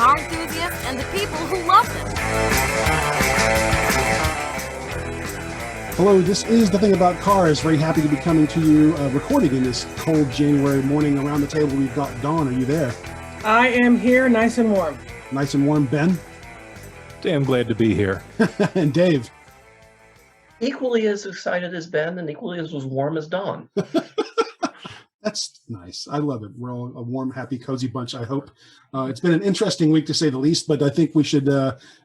car enthusiasts and the people who love them. Hello, this is The Thing About Cars. Very happy to be coming to you, recording in this cold January morning. Around the table, we've got Dawn. Are you there? I am here, nice and warm. Nice and warm. Ben? Damn glad to be here. And Dave? Equally as excited as Ben and equally as warm as Dawn. That's nice. I love it. We're all a warm, happy, cozy bunch, I hope. It's been an interesting week, to say the least, but I think we should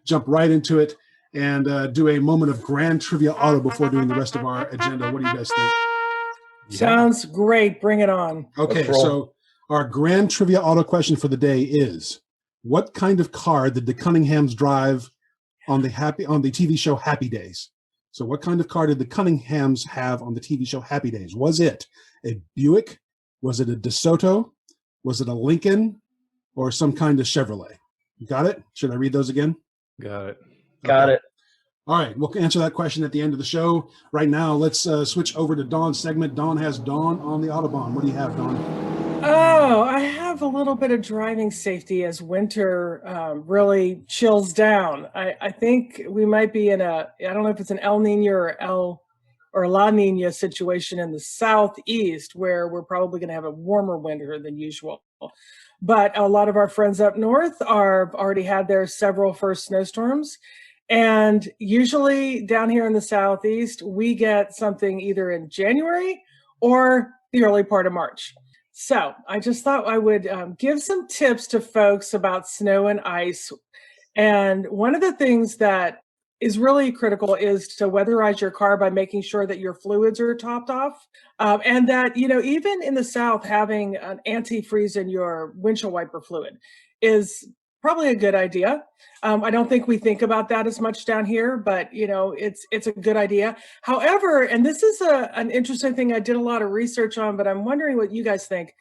jump right into it and do a moment of grand trivia auto before doing the rest of our agenda. What do you guys think? Sounds great. Bring it on. Okay, so our grand trivia auto question for the day is, what kind of car did the Cunninghams drive on the TV show Happy Days? So what kind of car did the Cunninghams have on the TV show Happy Days? Was it a Buick? Was it a DeSoto? Was it a Lincoln? Or some kind of Chevrolet? You got it? Should I read those again? Got it. Got it. All right, we'll answer that question at the end of the show. Right now, let's switch over to Dawn's segment. Dawn has Dawn on the Autobahn. What do you have, Dawn? Oh, I have a little bit of driving safety as winter really chills down. I think we might be in I don't know if it's an El Nino or La Nina situation in the southeast, where we're probably going to have a warmer winter than usual. But a lot of our friends up north already had their several first snowstorms. And usually down here in the southeast, we get something either in January or the early part of March. So I just thought I would give some tips to folks about snow and ice. And one of the things that is really critical is to weatherize your car by making sure that your fluids are topped off. And that, even in the South, having an antifreeze in your windshield wiper fluid is probably a good idea. I don't think we think about that as much down here, but it's a good idea. However, and this is an interesting thing I did a lot of research on, but I'm wondering what you guys think,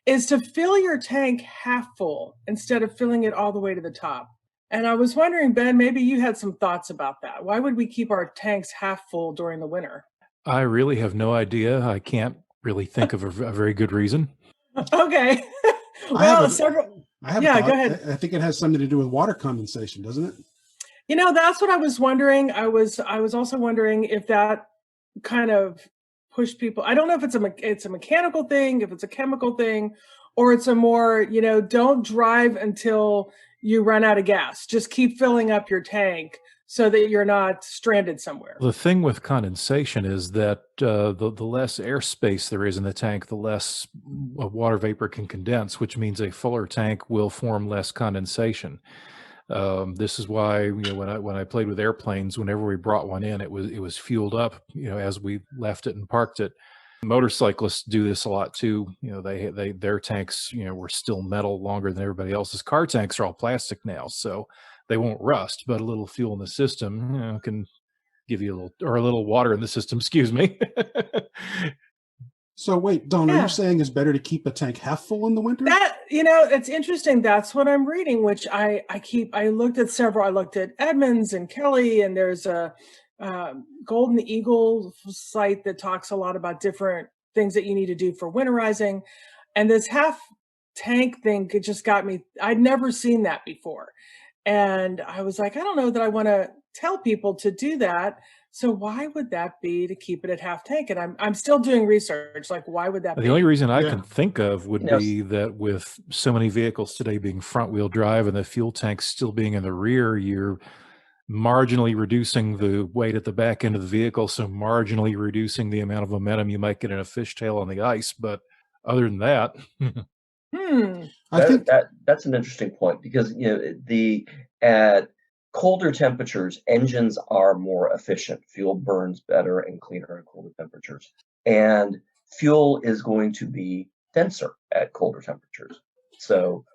is to fill your tank half full instead of filling it all the way to the top. And I was wondering, Ben, maybe you had some thoughts about that. Why would we keep our tanks half full during the winter? I really have no idea. I can't really think of a very good reason. Okay. I have Yeah, a thought. go ahead. I think it has something to do with water condensation, doesn't it? That's what I was wondering. I was also wondering if that kind of pushed people. I don't know if it's a mechanical thing, if it's a chemical thing, or it's a more, don't drive until you run out of gas. Just keep filling up your tank so that you're not stranded somewhere. The thing with condensation is that the less airspace there is in the tank, the less water vapor can condense, which means a fuller tank will form less condensation. This is why when I played with airplanes, whenever we brought one in, it was fueled up as we left it and parked it. Motorcyclists do this a lot too. Their tanks were still metal longer than everybody else's. Car tanks are all plastic now, so they won't rust, but a little fuel in the system can give you a little water in the system, excuse me. So wait, Dawn, Yeah. Are you saying it's better to keep a tank half full in the winter? It's interesting. That's what I'm reading, which I looked at several. I looked at Edmunds and Kelly, and there's a Golden Eagle site that talks a lot about different things that you need to do for winterizing. And this half tank thing, it just got me. I'd never seen that before. And I was like, I don't know that I want to tell people to do that. So why would that be, to keep it at half tank? And I'm still doing research. Like, why would that be? The only reason I Yeah. can think of would be that with so many vehicles today being front wheel drive and the fuel tanks still being in the rear, you're marginally reducing the weight at the back end of the vehicle, so marginally reducing the amount of momentum you might get in a fishtail on the ice. But other than that, I think That's an interesting point, because at colder temperatures, engines are more efficient. Fuel burns better and cleaner at colder temperatures, and fuel is going to be denser at colder temperatures. So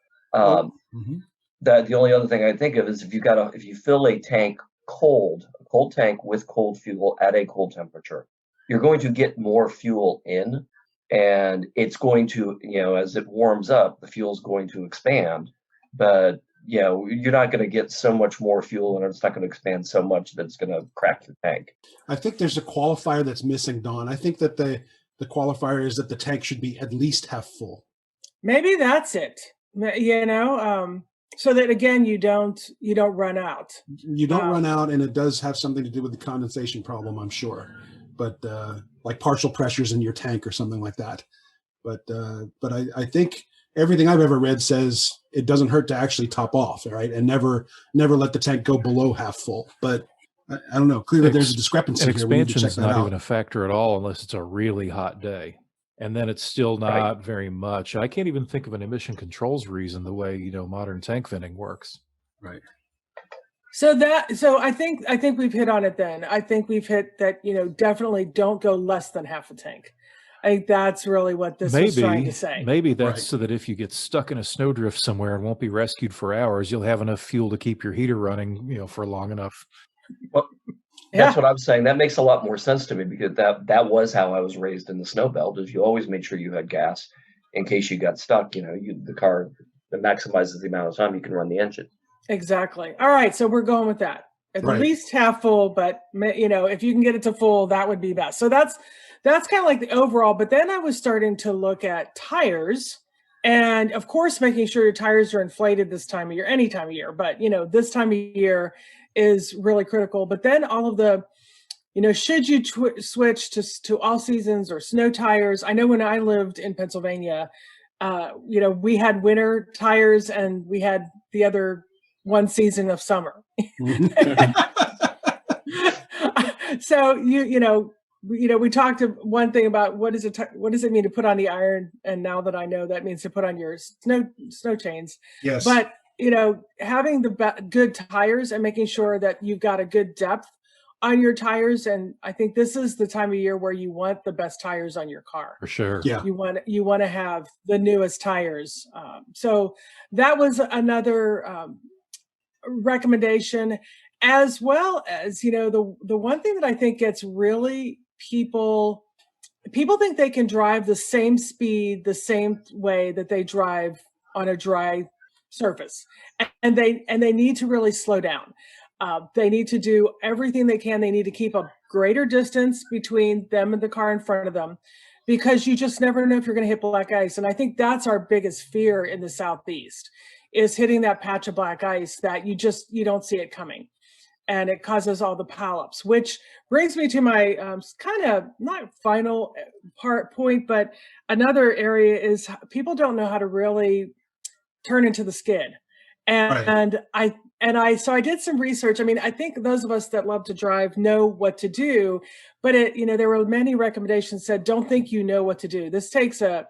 that the only other thing I think of is if you fill a tank cold tank with cold fuel at a cold temperature, you're going to get more fuel in, and it's going to, as it warms up, the fuel's going to expand, but you're not going to get so much more fuel, and it's not going to expand so much that it's going to crack your tank. I think there's a qualifier that's missing, Dawn. I think that the qualifier is that the tank should be at least half full. Maybe that's it. So that again, you don't run out. You don't run out, and it does have something to do with the condensation problem, I'm sure. But like partial pressures in your tank or something like that. But I think everything I've ever read says it doesn't hurt to actually top off, right? And never let the tank go below half full. But I don't know. Clearly, there's a discrepancy here. We need to Expansion check is that not out. even a factor at all unless it's a really hot day. And then it's still not very much. I can't even think of an emission controls reason the way, modern tank venting works. Right. So I think we've hit on it then. I think we've hit that, definitely don't go less than half a tank. I think that's really what this was trying to say. Maybe that's so that if you get stuck in a snowdrift somewhere and won't be rescued for hours, you'll have enough fuel to keep your heater running, for long enough. Well, that's what I'm saying. That makes a lot more sense to me, because that was how I was raised in the snow belt. Is you always made sure you had gas in case you got stuck. The car that maximizes the amount of time you can run the engine. Exactly. All right, so we're going with that. At least half full, but if you can get it to full, that would be best. So that's kind of like the overall. But then I was starting to look at tires, and of course, making sure your tires are inflated this time of year, any time of year. But this time of year is really critical. But then all of the, should you switch to all seasons or snow tires? I know when I lived in Pennsylvania, we had winter tires and we had the other one season of summer. So we talked one thing about what does it mean to put on the iron, and now that I know that means to put on your snow chains. Yes. But having the good tires and making sure that you've got a good depth on your tires, and I think this is the time of year where you want the best tires on your car. For sure. Yeah. You want to have the newest tires. So that was another recommendation, as well as the one thing that I think gets really people think they can drive the same speed the same way that they drive on a dry surface, and they need to really slow down. They need to do everything they can. They need to keep a greater distance between them and the car in front of them, because you just never know if you're going to hit black ice. And I think that's our biggest fear in the Southeast, is hitting that patch of black ice that you don't see it coming. And it causes all the pileups, which brings me to my kind of not final point, but another area is people don't know how to really turn into the skid. And so I did some research. I mean, I think those of us that love to drive know what to do, but there were many recommendations said, don't think you know what to do. This takes a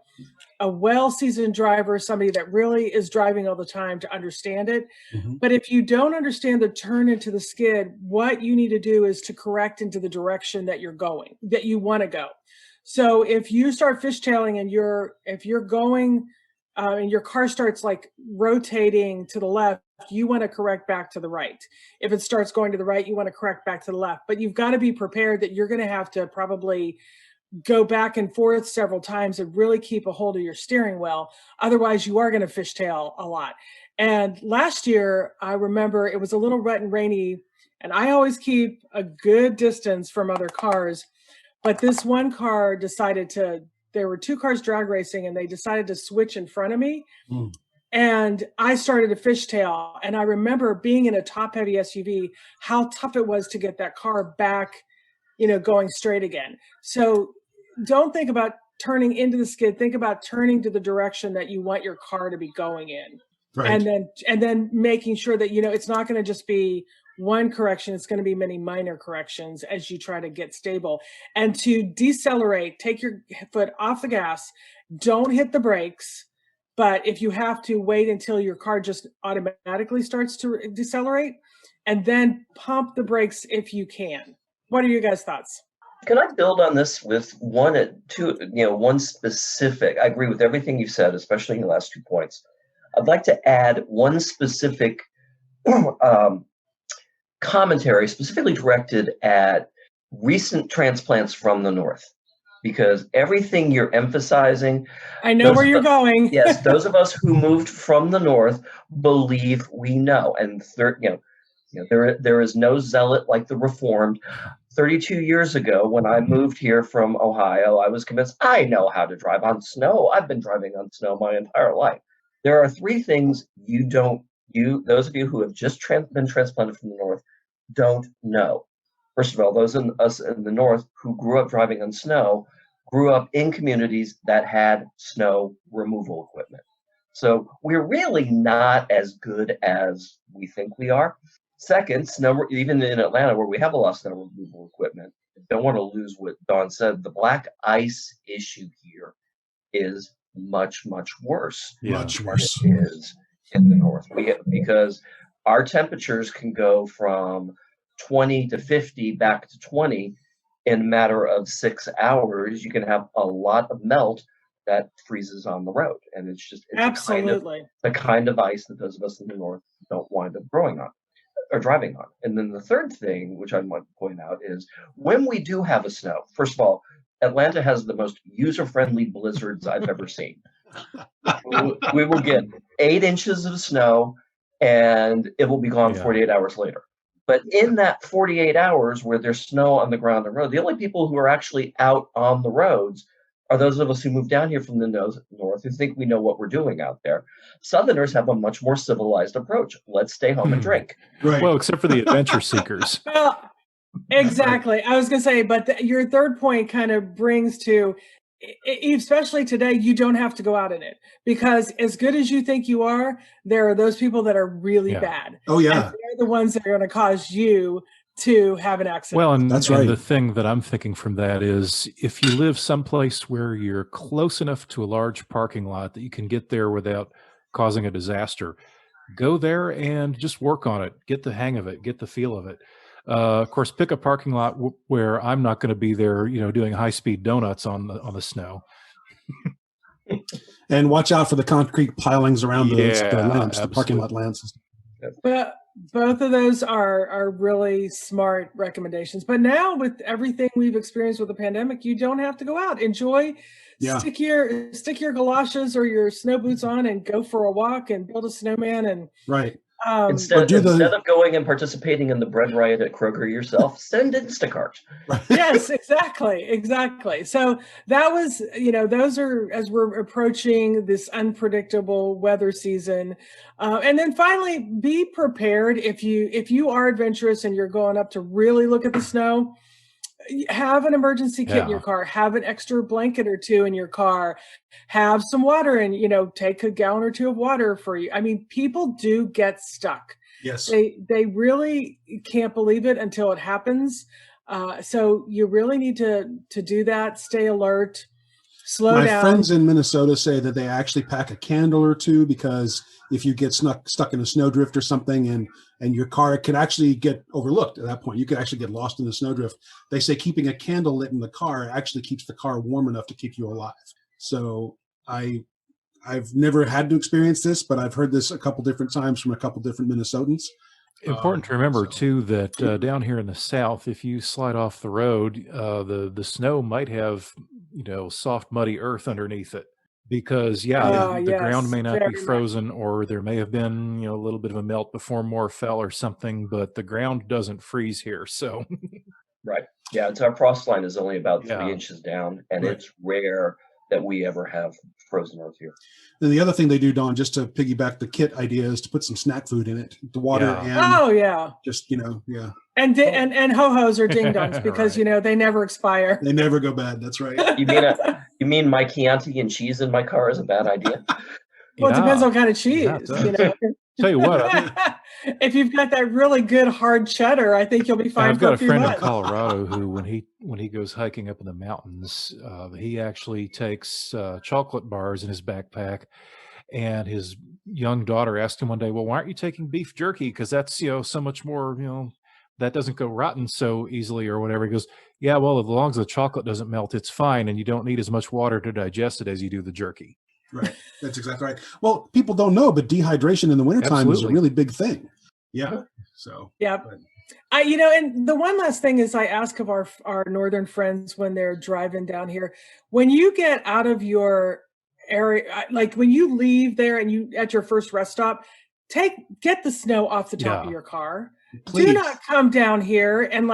well-seasoned driver, somebody that really is driving all the time, to understand it. Mm-hmm. But if you don't understand the turn into the skid, what you need to do is to correct into the direction that you're going, that you want to go. So if you start fishtailing and if you're going and your car starts like rotating to the left, you want to correct back to the right. If it starts going to the right, you want to correct back to the left. But you've got to be prepared that you're going to have to probably go back and forth several times and really keep a hold of your steering wheel. Otherwise, you are going to fishtail a lot. And last year, I remember it was a little wet and rainy, and I always keep a good distance from other cars. But this one car there were two cars drag racing, and they decided to switch in front of me. Mm. And I started to fishtail. And I remember being in a top-heavy SUV, how tough it was to get that car back, going straight again. So don't think about turning into the skid. Think about turning to the direction that you want your car to be going in. Right. And then making sure that, it's not going to just be one correction. It's going to be many minor corrections as you try to get stable. And to decelerate, take your foot off the gas. Don't hit the brakes. But if you have to, wait until your car just automatically starts to decelerate, and then pump the brakes if you can. What are your guys' thoughts? Can I build on this with one specific? I agree with everything you said, especially in the last 2 points. I'd like to add one specific commentary, specifically directed at recent transplants from the North, because everything you're emphasizing. I know where you're going. Yes, those of us who moved from the North believe we know, and there is no zealot like the Reformed. 32 years ago, when I moved here from Ohio, I was convinced I know how to drive on snow. I've been driving on snow my entire life. There are 3 things you don't those of you who have just been transplanted from the north, don't know. First of all, those in us in the north who grew up driving on snow grew up in communities that had snow removal equipment. So we're really not as good as we think we are. Second, snow, even in Atlanta where we have a lot of snow removal equipment, don't want to lose what Dawn said. The black ice issue here is much, much worse. Much than worse. it is in the north. Because our temperatures can go from 20 to 50 back to 20 in a matter of 6 hours. You can have a lot of melt that freezes on the road, and it's Absolutely the kind of ice that those of us in the north don't wind up growing on or driving on. And then the third thing, which I want to point out, is when we do have a snow, first of all, Atlanta has the most user-friendly blizzards I've ever seen. We will get 8 inches of snow, and it will be gone 48 hours later. But in that 48 hours where there's snow on the ground and road, the only people who are actually out on the roads are those of us who moved down here from the north who think we know what we're doing out there. Southerners have a much more civilized approach. Let's stay home and drink. Right. Well, except for the adventure seekers. Well, exactly. I was going to say, but your third point kind of brings to, especially today, you don't have to go out in it, because as good as you think you are, there are those people that are really bad. Oh, yeah. And they're the ones that are going to cause you to have an accident. Well, and that's right. And the thing that I'm thinking from that is, if you live someplace where you're close enough to a large parking lot that you can get there without causing a disaster, go there and just work on it. Get the hang of it. Get the feel of it. Of course, pick a parking lot where I'm not going to be there, doing high-speed donuts on the snow. And watch out for the concrete pilings around the lamps, absolutely. the parking lot lamps. But both of those are really smart recommendations. But now, with everything we've experienced with the pandemic, you don't have to go out. Enjoy. Yeah. Stick your galoshes or your snow boots on and go for a walk and build a snowman. And right. Instead of going and participating in the bread riot at Kroger yourself, send Instacart. Yes, exactly. So that was, those are, as we're approaching this unpredictable weather season. And then finally, be prepared. If you are adventurous and you're going up to really look at the snow, have an emergency kit in your car, have an extra blanket or two in your car, have some water, and take a gallon or two of water for you. I mean, people do get stuck. Yes. They really can't believe it until it happens. So you really need to do that. Stay alert, slow down. My friends in Minnesota say that they actually pack a candle or two, because if you get stuck in a snowdrift or something, and your car could actually get overlooked at that point, you could actually get lost in the snowdrift. They say keeping a candle lit in the car actually keeps the car warm enough to keep you alive. So I've never had to experience this, but I've heard this a couple different times from a couple different Minnesotans. Important to remember too that down here in the South, if you slide off the road, the snow might have soft muddy earth underneath it, because the ground may not be frozen, or there may have been a little bit of a melt before more fell or something, but the ground doesn't freeze here. So right, it's our frost line is only about 3 inches down, and it's rare that we ever have frozen earth here. And the other thing they do, Dawn, just to piggyback the kit idea, is to put some snack food in it, the water, and just and ho-hos or ding dongs, because they never expire. They never go bad. That's right. You mean my Chianti and cheese in my car is a bad idea? Well, it depends on what kind of cheese. Tell you what, if you've got that really good hard cheddar, I think you'll be fine. I've got a friend in Colorado who, when he goes hiking up in the mountains, he actually takes chocolate bars in his backpack. And his young daughter asked him one day, "Well, why aren't you taking beef jerky? Because that's so much more that doesn't go rotten so easily," or whatever. He goes, "Yeah, well, as long as the chocolate doesn't melt, it's fine, and you don't need as much water to digest it as you do the jerky." Right. That's exactly right. Well, people don't know, but dehydration in the wintertime is a really big thing. Yeah. So. Yeah. And the one last thing is, I ask of our northern friends when they're driving down here, when you get out of your area, like when you leave there and you at your first rest stop, get the snow off the top of your car. Please. Do not come down here and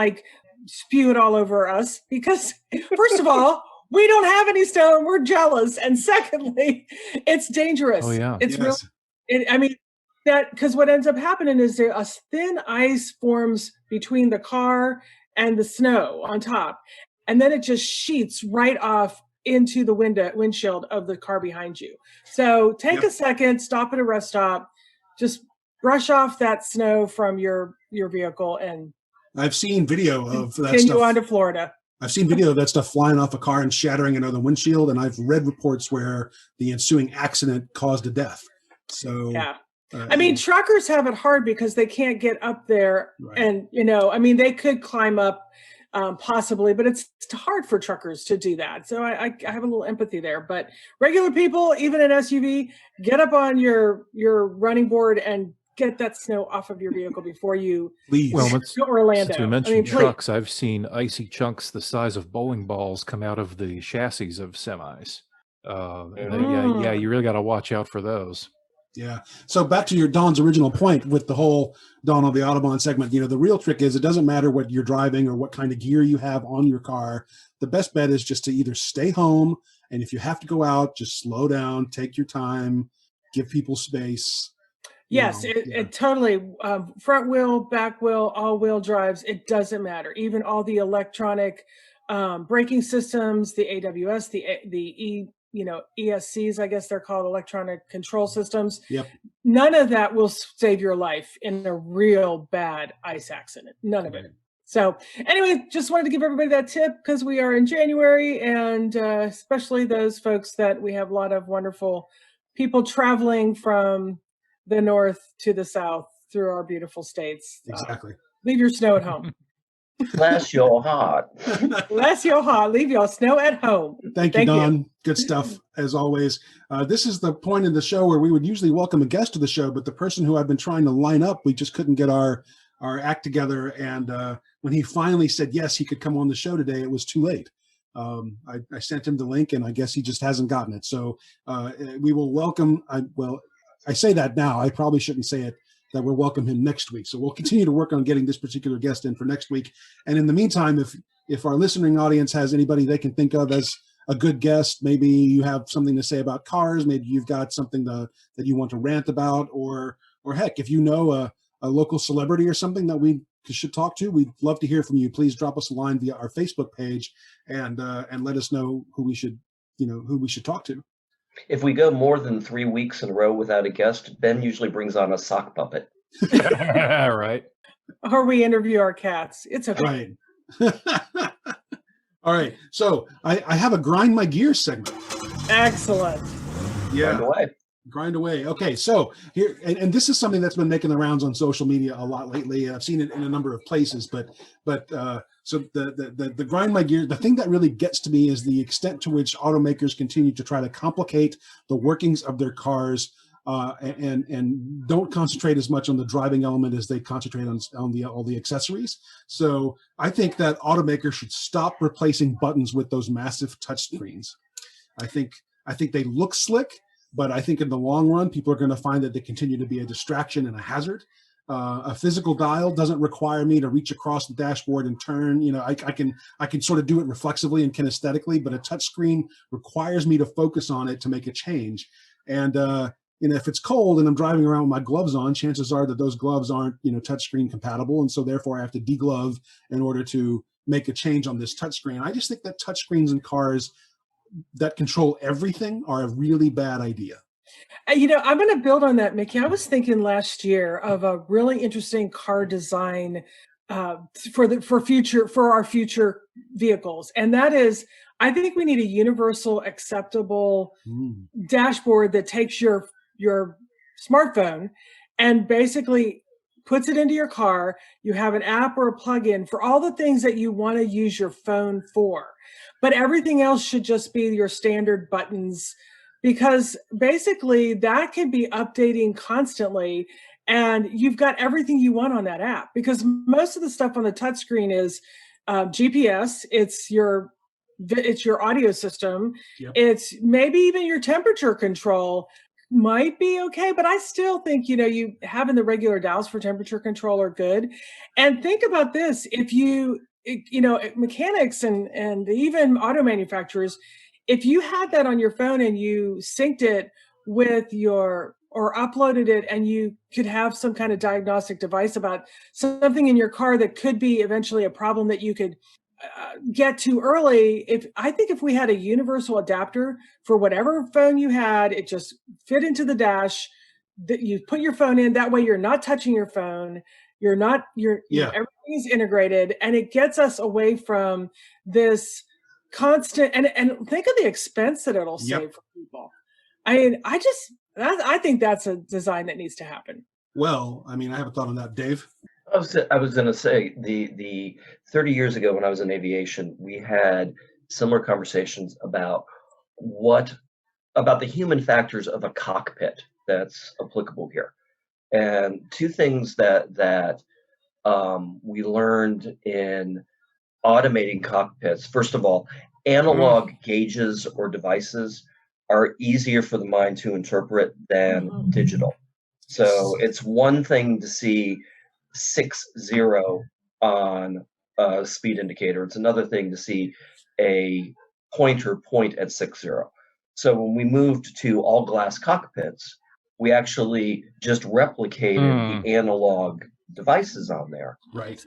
spew it all over us, because first of all, we don't have any snow and we're jealous. And secondly, it's dangerous. Oh, yeah. It's really, that because what ends up happening is there a thin ice forms between the car and the snow on top, and then it just sheets right off into the windshield of the car behind you. So take Yep. a second, stop at a rest stop, just brush off that snow from your vehicle and I've seen video of that continue stuff. on to Florida. I've seen video of that stuff flying off a car and shattering another windshield, and I've read reports where the ensuing accident caused a death. So Yeah. I mean, truckers have it hard because they can't get up there. Right. And, I mean, they could climb up possibly, but it's hard for truckers to do that. So I have a little empathy there. But regular people, even an SUV, get up on your running board and get that snow off of your vehicle before you please. Well, go to Orlando. since we mentioned please. trucks, I've seen icy chunks the size of bowling balls come out of the chassis of semis. Yeah, you really got to watch out for those. Yeah. So back to your Don's original point with the whole Don on the Autobahn segment, the real trick is it doesn't matter what you're driving or what kind of gear you have on your car. The best bet is just to either stay home, and if you have to go out, just slow down, take your time, give people space. Yes, it totally, front wheel, back wheel, all wheel drives, it doesn't matter. Even all the electronic braking systems, the AWS, the ESCs, I guess they're called, electronic control systems. Yep. None of that will save your life in a real bad ice accident. None of it. So anyway, just wanted to give everybody that tip because we are in January, and especially those folks that we have a lot of wonderful people traveling from the north to the south through our beautiful states. Exactly. Leave your snow at home. Bless your heart. Bless your heart. Leave your snow at home. Thank you, Don. Good stuff, as always. This is the point in the show where we would usually welcome a guest to the show, but the person who I've been trying to line up, we just couldn't get our act together. And when he finally said yes, he could come on the show today, it was too late. I sent him the link, and I guess he just hasn't gotten it. So we will welcome, I say that now. I probably shouldn't say it, that we'll welcome him next week. So we'll continue to work on getting this particular guest in for next week. And in the meantime, if our listening audience has anybody they can think of as a good guest, maybe you have something to say about cars, maybe you've got something that you want to rant about, or heck, if you know a local celebrity or something that we should talk to, we'd love to hear from you. Please drop us a line via our Facebook page and let us know who we should talk to. If we go more than 3 weeks in a row without a guest, Ben usually brings on a sock puppet. Right. Or we interview our cats. It's okay. Right. All right. So I have a grind my gears segment. Excellent. Yeah. Grind away. Grind away. Okay. So here, and this is something that's been making the rounds on social media a lot lately. I've seen it in a number of places, but so the grind my gear, the thing that really gets to me is the extent to which automakers continue to try to complicate the workings of their cars and don't concentrate as much on the driving element as they concentrate on all the accessories. So I think that automakers should stop replacing buttons with those massive touch screens. I think they look slick, but I think in the long run, people are going to find that they continue to be a distraction and a hazard. A physical dial doesn't require me to reach across the dashboard and turn. I can sort of do it reflexively and kinesthetically, but a touch screen requires me to focus on it to make a change. And if it's cold and I'm driving around with my gloves on, chances are that those gloves aren't touch screen compatible, and so therefore I have to deglove in order to make a change on this touch screen. I just think that touch screens in cars that control everything are a really bad idea. I'm going to build on that, Mickey. I was thinking last year of a really interesting car design for our future vehicles, and that is, I think we need a universal acceptable dashboard that takes your smartphone and basically puts it into your car. You have an app or a plug-in for all the things that you want to use your phone for, but everything else should just be your standard buttons, because basically that can be updating constantly and you've got everything you want on that app, because most of the stuff on the touchscreen is GPS, it's your audio system. Yep. It's maybe even your temperature control might be okay, but I still think, you having the regular dials for temperature control are good. And think about this, if mechanics and even auto manufacturers, if you had that on your phone and you synced it with your or uploaded it, and you could have some kind of diagnostic device about something in your car that could be eventually a problem that you could get to early. I think if we had a universal adapter for whatever phone you had, it just fit into the dash, that you put your phone in, that way you're not touching your phone, everything is integrated, and it gets us away from this constant, and think of the expense that it'll save for people. I mean, I think that's a design that needs to happen. Well, I mean, I have a thought on that, Dave. I was going to say the 30 years ago when I was in aviation, we had similar conversations about the human factors of a cockpit that's applicable here. And two things that we learned in automating cockpits. First of all, analog gauges or devices are easier for the mind to interpret than digital. So it's one thing to see 6-0 on a speed indicator. It's another thing to see a pointer point at 6-0. So when we moved to all glass cockpits, we actually just replicated the analog devices on there. Right.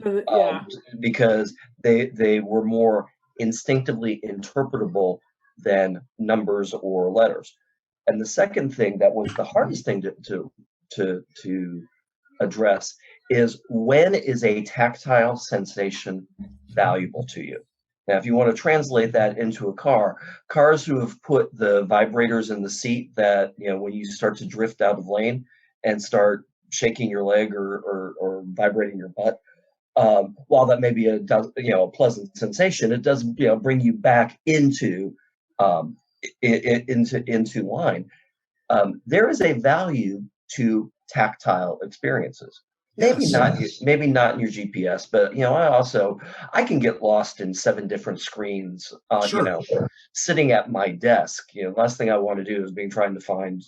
Because they were more instinctively interpretable than numbers or letters. And the second thing that was the hardest thing to address is, when is a tactile sensation valuable to you? Now, if you want to translate that into a cars who have put the vibrators in the seat that, when you start to drift out of lane and start shaking your leg or vibrating your butt, while that may be a pleasant sensation, it does bring you back into line. There is a value to tactile experiences. Maybe not in your GPS, but I can get lost in 7 different screens. Sitting at my desk. Last thing I want to do is trying to find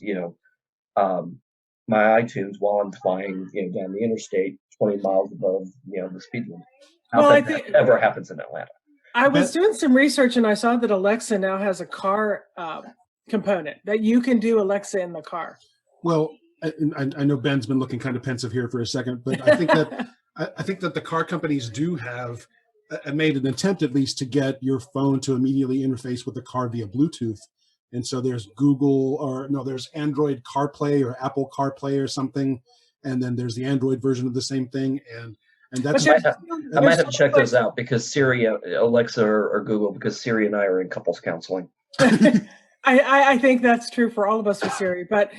my iTunes while I'm flying down the interstate 20 miles above the speed limit. I think that ever happens in Atlanta. I was doing some research and I saw that Alexa now has a car component that you can do Alexa in the car. Well, I know Ben's been looking kind of pensive here for a second, but I think that I think that the car companies do have made an attempt, at least, to get your phone to immediately interface with the car via Bluetooth. And so there's there's Android CarPlay or Apple CarPlay or something, and then there's the Android version of the same thing. And that's I might have to check those out, because Siri, Alexa, or Google, because Siri and I are in couples counseling. I think that's true for all of us with Siri, but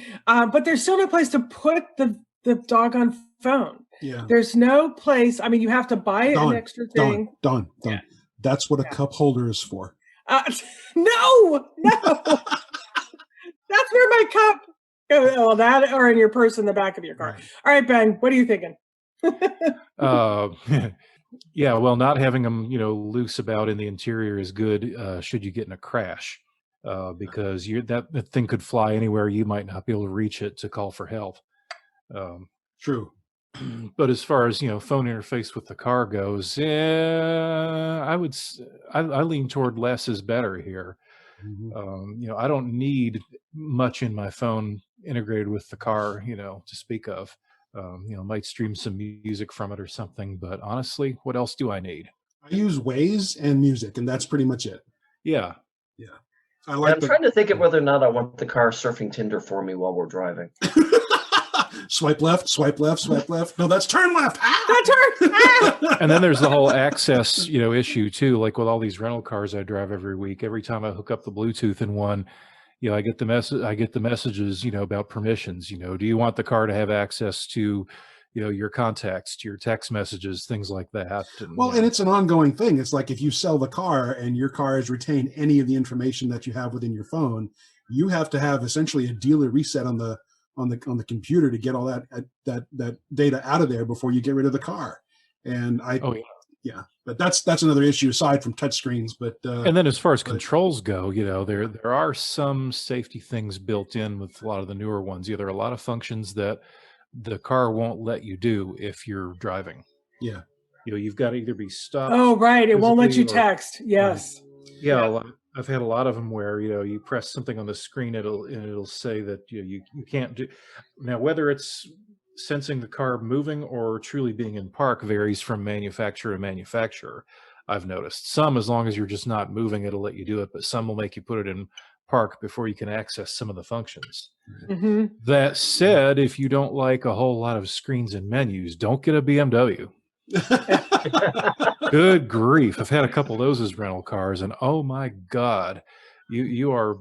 there's still no place to put the doggone phone. Yeah. There's no place. I mean, you have to buy an extra thing. Done. Yeah. That's what a cup holder is for. No. That's where my cup. Oh, that or in your purse in the back of your car. Right. All right, Ben, what are you thinking? Yeah, well, not having them, loose about in the interior is good. Should you get in a crash, because that thing could fly anywhere. You might not be able to reach it to call for help. True. But as far as phone interface with the car goes, I lean toward less is better here. Mm-hmm. I don't need much in my phone integrated with the car, to speak of. Might stream some music from it or something, but honestly, what else do I need? I use Waze and music, and that's pretty much it. Yeah. I'm trying to think of whether or not I want the car surfing Tinder for me while we're driving. Swipe left, swipe left, swipe left. No, that's turn left. That turn. And then there's the whole access, issue too. Like with all these rental cars I drive every week, every time I hook up the Bluetooth in one, I get the messages, about permissions. Do you want the car to have access to, your contacts, to your text messages, things like that. And it's an ongoing thing. It's like if you sell the car and your car has retained any of the information that you have within your phone, you have to have essentially a dealer reset on the computer to get all that data out of there before you get rid of the car. And but that's another issue aside from touchscreens. But and then as far as controls go, there are some safety things built in with a lot of the newer ones. There are a lot of functions that the car won't let you do if you're driving. Yeah. You've got to either be stopped. Oh, right. It won't let you text. Yes. Yeah. I've had a lot of them where, you press something on the screen, it'll say that you can't do. Now, whether it's sensing the car moving or truly being in park varies from manufacturer to manufacturer. I've noticed some, as long as you're just not moving, it'll let you do it, but some will make you put it in park before you can access some of the functions. Hmm. That said, if you don't like a whole lot of screens and menus, don't get a BMW. Good grief. I've had a couple of those as rental cars, and oh my God, you are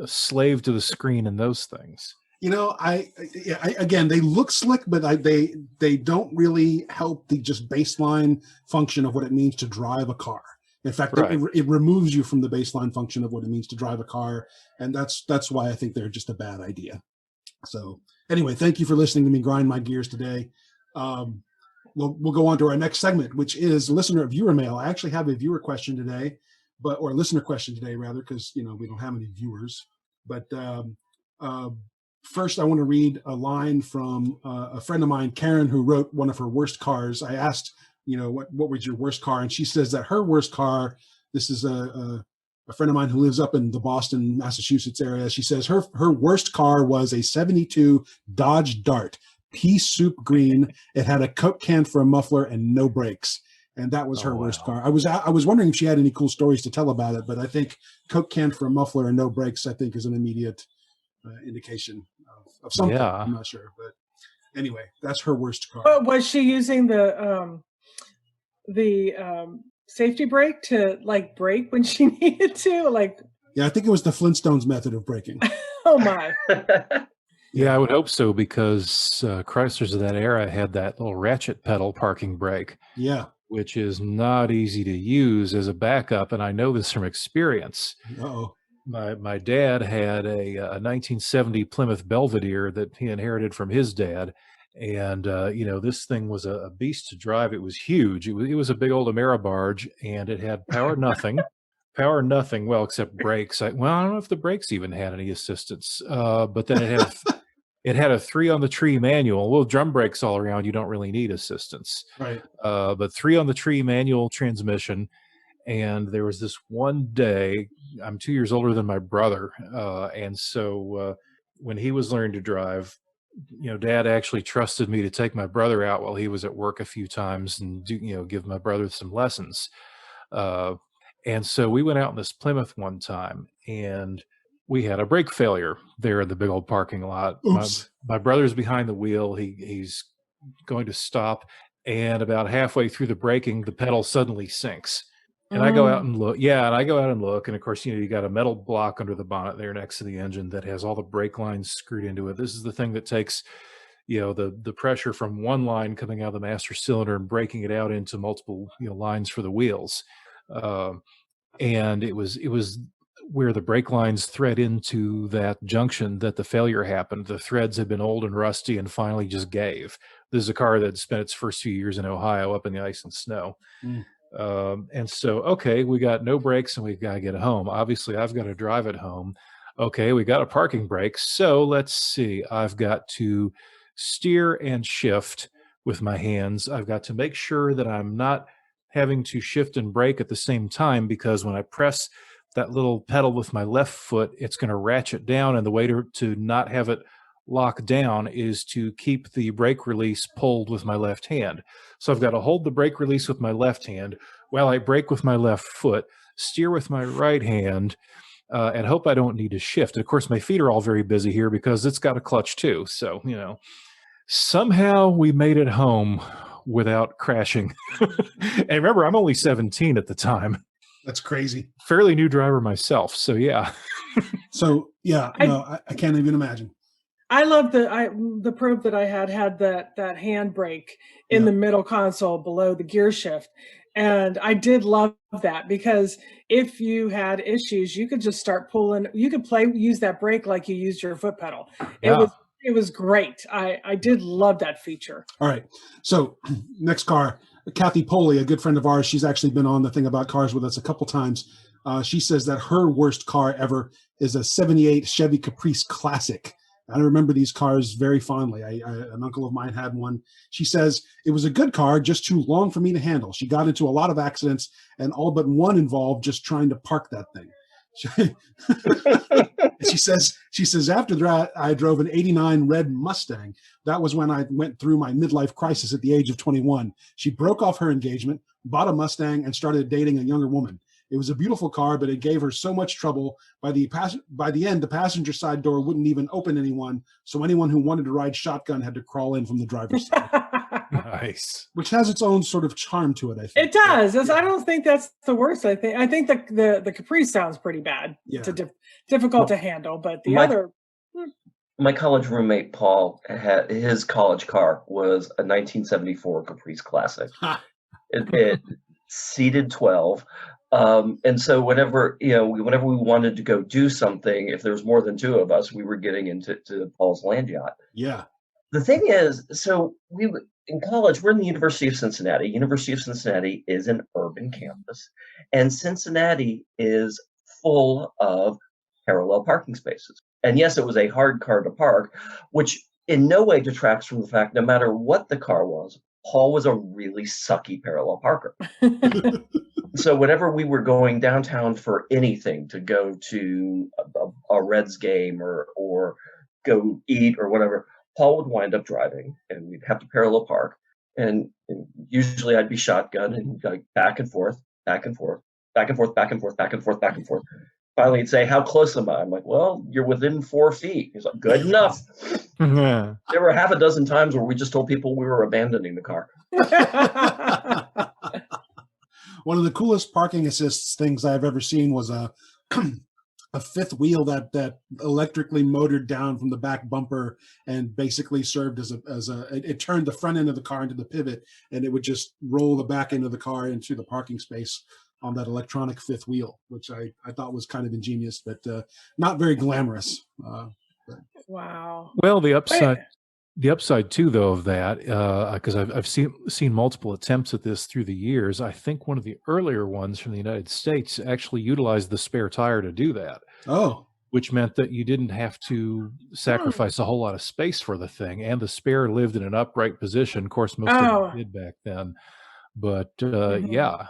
a slave to the screen in those things. Again, they look slick, but they don't really help the just baseline function of what it means to drive a car. In fact, Right. it removes you from the baseline function of what it means to drive a car, and that's why I think they're just a bad idea. So anyway, thank you for listening to me grind my gears today. We'll go on to our next segment, which is listener viewer mail. I actually have a viewer question today, or a listener question today rather, because we don't have any viewers. But first, I want to read a line from a friend of mine, Karen, who wrote one of her worst cars. I asked, what was your worst car? And she says that her worst car, this is a friend of mine who lives up in the Boston, Massachusetts area. She says her worst car was a 72 Dodge Dart, pea soup green. It had a Coke can for a muffler and no brakes. And that was her worst car. I was wondering if she had any cool stories to tell about it, but I think Coke can for a muffler and no brakes, I think, is an immediate indication of something. Yeah. I'm not sure, but anyway, that's her worst car. But was she using the safety brake to brake when she needed to? Yeah, I think it was the Flintstones method of braking. Oh my. Yeah, I would hope so, because Chryslers of that era had that little ratchet pedal parking brake. Yeah. Which is not easy to use as a backup, and I know this from experience. Uh-oh. My dad had a 1970 Plymouth Belvedere that he inherited from his dad, and this thing was a beast to drive. It was huge. It was a big old Ameribarge, and it had power nothing. Power nothing, well, except brakes. I don't know if the brakes even had any assistance, but then it had a 3 on the tree manual. Well, drum brakes all around, you don't really need assistance. Right. But 3 on the tree manual transmission. And there was this one day, I'm 2 years older than my brother. And so when he was learning to drive, Dad actually trusted me to take my brother out while he was at work a few times and give my brother some lessons. And so we went out in this Plymouth one time, and we had a brake failure there in the big old parking lot. My brother's behind the wheel. He's going to stop, and about halfway through the braking, the pedal suddenly sinks. And I go out and look. Yeah, and I go out and look, and of course, you got a metal block under the bonnet there next to the engine that has all the brake lines screwed into it. This is the thing that takes, the pressure from one line coming out of the master cylinder and breaking it out into multiple, lines for the wheels. And it was where the brake lines thread into that junction that the failure happened. The threads had been old and rusty and finally just gave. This is a car that spent its first few years in Ohio up in the ice and snow. And so, okay, we got no brakes and we've got to get it home. Obviously, I've got to drive it home. Okay, we got a parking brake. So let's see. I've got to steer and shift with my hands. I've got to make sure that I'm not having to shift and brake at the same time, because when I press that little pedal with my left foot, it's going to ratchet down, and the way to not have it lock down is to keep the brake release pulled with my left hand. So I've got to hold the brake release with my left hand while I brake with my left foot, steer with my right hand, and hope I don't need to shift. And of course, my feet are all very busy here because it's got a clutch too. So, somehow we made it home without crashing. And remember, I'm only 17 at the time. That's crazy. Fairly new driver myself. So yeah. So yeah, I can't even imagine. I love the probe that I had that handbrake in the middle console below the gear shift. And I did love that, because if you had issues, you could just start pulling, you could use that brake like you used your foot pedal. Yeah. It was great. I did love that feature. All right. So next car, Kathy Poley, a good friend of ours. She's actually been on the Thing About Cars with us a couple times. She says that her worst car ever is a 78 Chevy Caprice Classic. I remember these cars very fondly. An uncle of mine had one. She says it was a good car, just too long for me to handle. She got into a lot of accidents, and all but one involved just trying to park that thing. She says, after that, I drove an 89 red Mustang. That was when I went through my midlife crisis at the age of 21. She broke off her engagement, bought a Mustang, and started dating a younger woman. It was a beautiful car, but it gave her so much trouble. By the end, the passenger side door wouldn't even open anyone, so anyone who wanted to ride shotgun had to crawl in from the driver's side. Nice. Which has its own sort of charm to it, I think. It does. I don't think that's the worst. I think the Caprice sounds pretty bad. Yeah. It's difficult to handle, but the other. My college roommate Paul his college car was a 1974 Caprice Classic. It seated 12. And so whenever we wanted to go do something, if there was more than two of us, we were getting into Paul's land yacht. Yeah. The thing is, so in college, we're in the University of Cincinnati. University of Cincinnati is an urban campus, and Cincinnati is full of parallel parking spaces. And yes, it was a hard car to park, which in no way detracts from the fact, no matter what the car was, Paul was a really sucky parallel parker. So whenever we were going downtown for anything, to go to a Reds game or go eat or whatever, Paul would wind up driving, and we'd have to parallel park. And usually I'd be shotgun and like back and forth, back and forth, back and forth, back and forth, back and forth, back and forth. Finally, he'd say, "How close am I?" I'm like, "Well, you're within 4 feet." He's like, "Good enough." There were half a dozen times where we just told people we were abandoning the car. One of the coolest parking assists things I've ever seen was a fifth wheel that electrically motored down from the back bumper and basically served as it turned the front end of the car into the pivot, and it would just roll the back end of the car into the parking space on that electronic fifth wheel, which I thought was kind of ingenious, but not very glamorous. Wow. Well, the upside too, though, of that, because I've seen multiple attempts at this through the years. I think one of the earlier ones from the United States actually utilized the spare tire to do that. Oh, which meant that you didn't have to sacrifice a whole lot of space for the thing, and the spare lived in an upright position. Of course, most of them did back then, but yeah.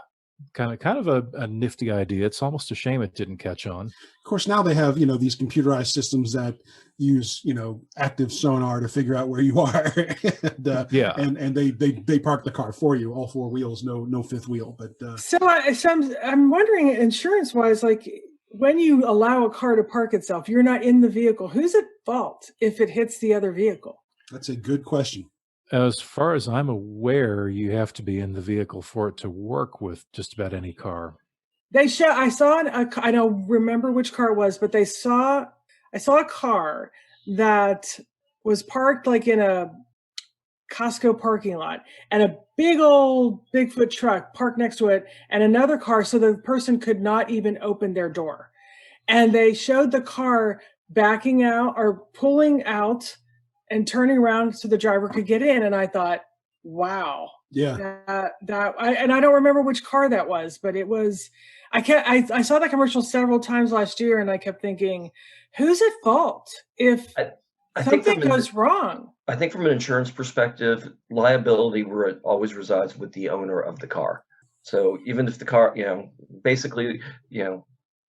Kind of a nifty idea. It's almost a shame it didn't catch on. Of course, now they have, these computerized systems that use, active sonar to figure out where you are. and they park the car for you, all four wheels, no fifth wheel. But so I'm wondering, insurance wise, like when you allow a car to park itself, you're not in the vehicle. Who's at fault if it hits the other vehicle? That's a good question. As far as I'm aware, you have to be in the vehicle for it to work with just about any car. I don't remember which car it was, but I saw a car that was parked like in a Costco parking lot, and a big old Bigfoot truck parked next to it, and another car, so the person could not even open their door. And they showed the car backing out or pulling out and turning around so the driver could get in. And I thought, wow. Yeah. I don't remember which car that was, but it was, I saw that commercial several times last year, and I kept thinking, who's at fault if something goes wrong? I think from an insurance perspective, liability always resides with the owner of the car. So even if the car, basically,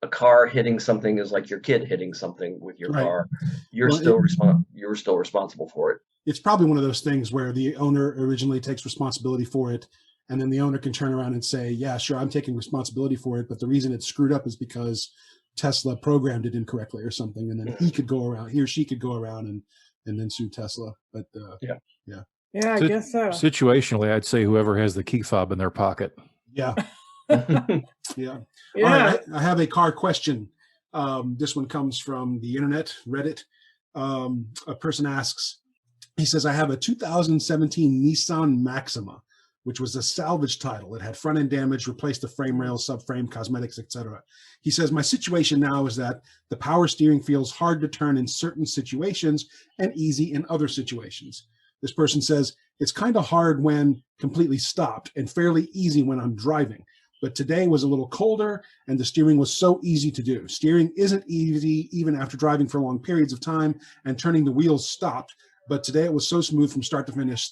a car hitting something is like your kid hitting something with your car. You're still responsible for it. It's probably one of those things where the owner originally takes responsibility for it, and then the owner can turn around and say, "Yeah, sure, I'm taking responsibility for it, but the reason it's screwed up is because Tesla programmed it incorrectly or something," and then he or she could go around and then sue Tesla. But yeah, I guess so. Situationally, I'd say whoever has the key fob in their pocket. Yeah. Yeah. All right, I have a car question. This one comes from the internet, Reddit. A person asks, he says, "I have a 2017 Nissan Maxima, which was a salvage title. It had front end damage, replaced the frame rail, subframe, cosmetics, etc. He says, my situation now is that the power steering feels hard to turn in certain situations and easy in other situations. This person says, it's kind of hard when completely stopped and fairly easy when I'm driving. But today was a little colder and the steering was so easy to do. Steering isn't easy even after driving for long periods of time and turning the wheels stopped. But today it was so smooth from start to finish,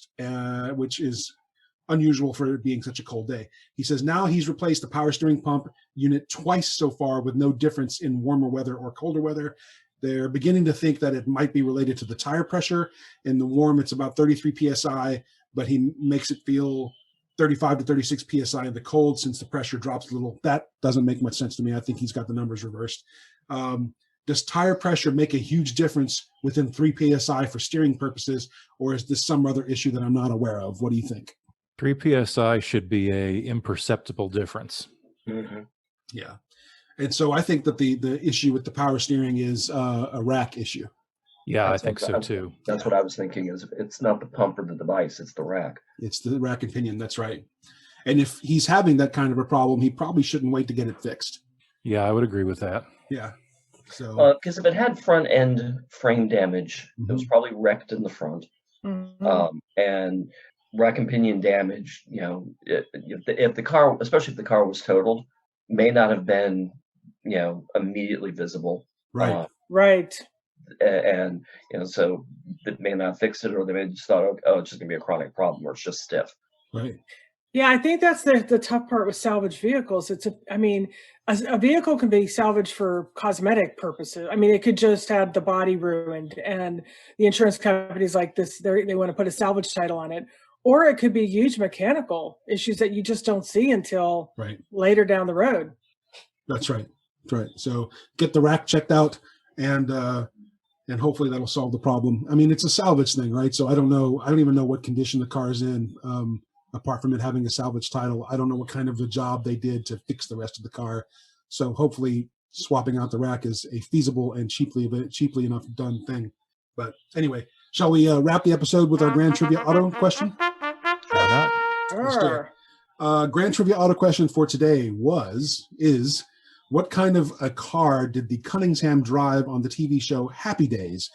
which is unusual for it being such a cold day. He says now he's replaced the power steering pump unit twice so far with no difference in warmer weather or colder weather. They're beginning to think that it might be related to the tire pressure. In the warm, it's about 33 psi, but he makes it feel 35 to 36 psi in the cold since the pressure drops a little. That doesn't make much sense to me. I think he's got the numbers reversed. Does tire pressure make a huge difference within 3 psi for steering purposes, or is this some other issue that I'm not aware of? What do you think? 3 psi should be a imperceptible difference. Mhm. Yeah. And so I think that the issue with the power steering is a rack issue. Yeah, That's I think what- so too. That's what I was thinking. Is it's not the pump or the device; it's the rack. It's the rack and pinion. That's right. And if he's having that kind of a problem, he probably shouldn't wait to get it fixed. Yeah, I would agree with that. Yeah. So Because if it had front end frame damage, it was probably wrecked in the front. Mhm. And rack and pinion damage, if the car, especially if the car was totaled, may not have been, immediately visible. right. Right. And so it may not fix it, or they may just thought, oh, it's just gonna be a chronic problem, or it's just stiff. Right. Yeah, I think that's the tough part with salvage vehicles. A vehicle can be salvaged for cosmetic purposes. I mean, it could just have the body ruined, and the insurance companies like this, they want to put a salvage title on it. Or it could be huge mechanical issues that you just don't see until Right. later down the road. That's right. That's right. So get the rack checked out, and hopefully that'll solve the problem. I mean, it's a salvage thing, right? So I don't know. I don't even know what condition the car is in. Apart from it having a salvage title, I don't know what kind of a job they did to fix the rest of the car. So hopefully swapping out the rack is a feasible and cheaply enough done thing. But anyway, shall we wrap the episode with our Grand Trivia Auto question? Why not? Let's do it. Sure. Grand Trivia Auto question for today is what kind of a car did the Cunningham drive on the TV show Happy Days?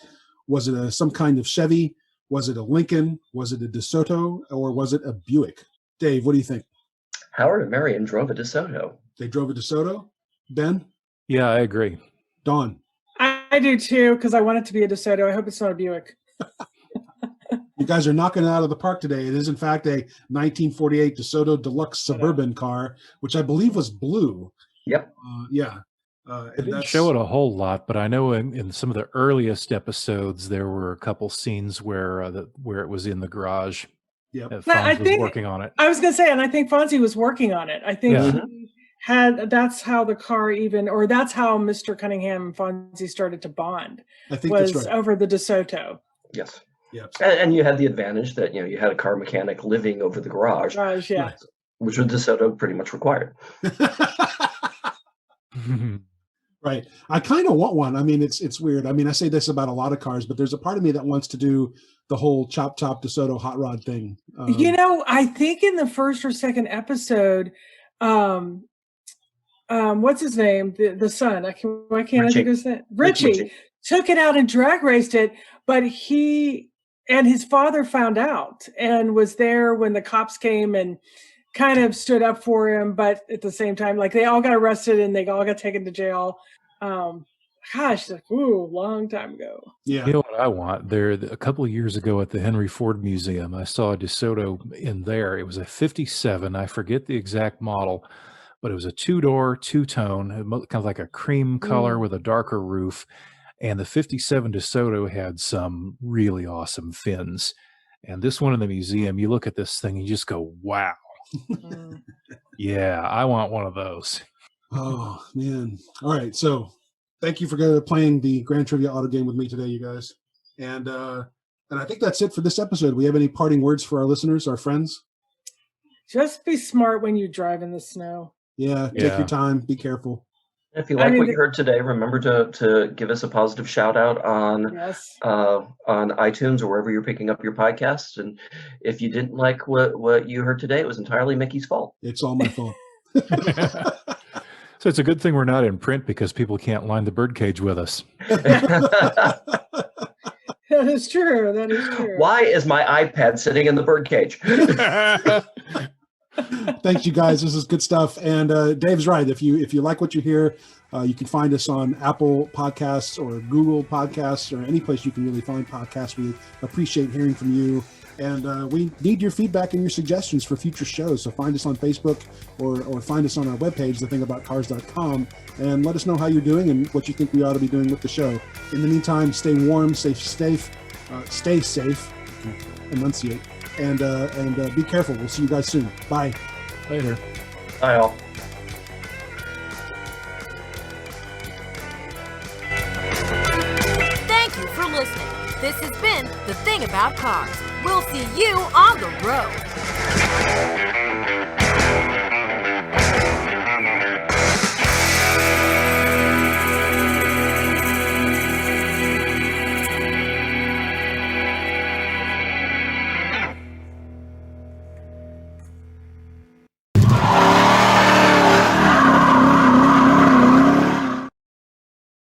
Was it some kind of Chevy? Was it a Lincoln? Was it a DeSoto? Or was it a Buick? Dave, what do you think? Howard and Marian drove a DeSoto. They drove a DeSoto? Ben? Yeah, I agree. Dawn? I do too, because I want it to be a DeSoto. I hope it's not a Buick. You guys are knocking it out of the park today. It is, in fact, a 1948 DeSoto Deluxe Suburban car, which I believe was blue. Yep. Yeah. They didn't show it a whole lot, but I know in some of the earliest episodes there were a couple scenes where it was in the garage. Yep. Fonz I was think- working on it. I was going to say, and I think Fonzie was working on it. I think Yeah. he that's how the car that's how Mr. Cunningham and Fonzie started to bond, I think was that's right. over the DeSoto. Yes. Yep. And you had the advantage that you had a car mechanic living over the garage, Garage, yeah. Right. which was DeSoto pretty much required. Right. I kind of want one. I mean, it's weird. I mean, I say this about a lot of cars, but there's a part of me that wants to do the whole chop DeSoto hot rod thing. I think in the first or second episode, what's his name? The son. Why can't I think of his name? Richie took it out and drag raced it, but he and his father found out and was there when the cops came and kind of stood up for him, but at the same time, like they all got arrested and they all got taken to jail. Long time ago. Yeah. You know what I want? A couple of years ago at the Henry Ford Museum, I saw a DeSoto in there. It was a 57. I forget the exact model, but it was a two-door, two-tone, kind of like a cream color with a darker roof. And the 57 DeSoto had some really awesome fins. And this one in the museum, you look at this thing and you just go, wow. Yeah, I want one of those. Oh, man. All right. So thank you for playing the Grand Trivia Auto game with me today, you guys. And I think that's it for this episode. We have any parting words for our listeners, our friends? Just be smart when you drive in the snow. Yeah. Take your time. Be careful. If you like what you heard today, remember to give us a positive shout out on iTunes or wherever you're picking up your podcasts. And if you didn't like what you heard today, it was entirely Mickey's fault. It's all my fault. So it's a good thing we're not in print because people can't line the birdcage with us. That is true. That is true. Why is my iPad sitting in the birdcage? Thanks, you guys. This is good stuff. And Dave's right. If you like what you hear, you can find us on Apple Podcasts or Google Podcasts or any place you can really find podcasts. We appreciate hearing from you. And we need your feedback and your suggestions for future shows. So find us on Facebook or find us on our webpage, thethingaboutcars.com, and let us know how you're doing and what you think we ought to be doing with the show. In the meantime, stay warm, stay safe, enunciate, and be careful. We'll see you guys soon. Bye. Later. Bye, all. Thank you for listening. This has been The Thing About Cars. We'll see you on the road.